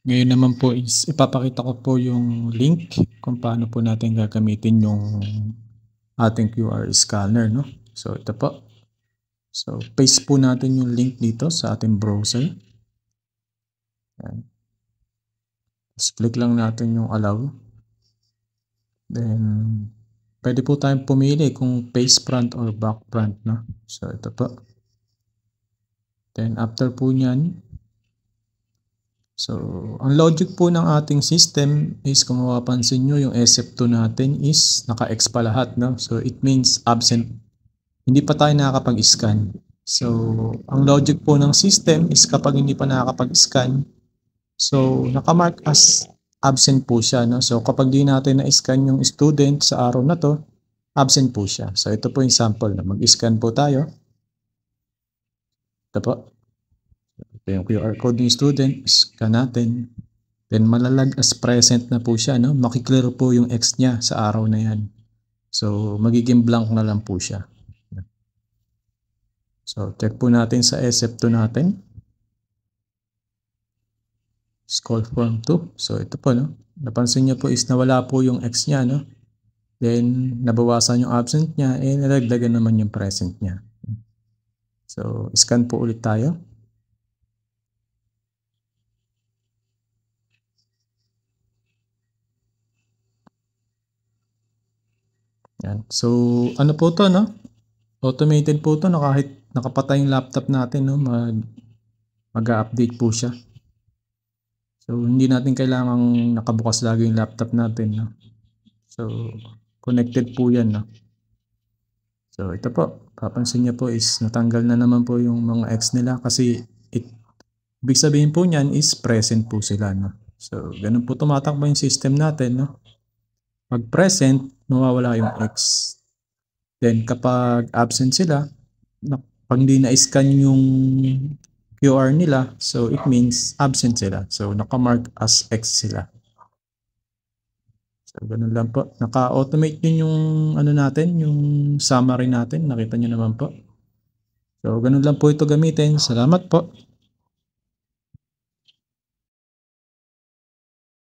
Ngayon naman po is ipapakita ko po yung link kung paano po natin gagamitin yung ating QR scanner, no? So ito po. So paste po natin yung link dito sa ating browser. Yan. Tapos click lang natin yung allow. Then pwede po tayong pumili kung face front or back front, no? So ito po. Then after po nyan, so, ang logic po ng ating system is kung mapapansin nyo yung SF2 natin is naka-X pa lahat, no? So, it means absent. Hindi pa tayo nakakapag-scan. So, ang logic po ng system is kapag hindi pa nakakapag-scan, so, nakamark as absent po siya, no? So, kapag di natin na-scan yung student sa araw na to, absent po siya. So, ito po yung sample na mag-scan po tayo. Ito po. Ito yung QR code ng student, scan natin. Then malalag as present na po siya, no? Makiklear po yung X niya sa araw na yan. So magiging blank na lang po siya. So check po natin sa SF2 natin. Scroll form 2. So ito po, no? Napansin niyo po is nawala po yung X niya, no? Then nabawasan yung absent niya, nalagdagan naman yung present niya. So scan po ulit tayo. Yan. So, ano po to, no? Automated po to, no? Kahit nakapatay yung laptop natin, no? Mag-update po siya. So, hindi natin kailangang nakabukas lagi yung laptop natin, no? So, connected po yan, no? So, ito po. Papansin niyo po is natanggal na naman po yung mga X nila kasi ibig sabihin po niyan is present po sila, no? So, ganun po tumatakbo yung system natin, no? Pag present, mawawala yung X. Then kapag absent sila, pag hindi na-scan yung QR nila, so it means absent sila. So nakamark as X sila. So ganun lang po. Naka-automate din yung ano natin, yung summary natin. Nakita nyo naman po. So ganun lang po ito gamitin. Salamat po.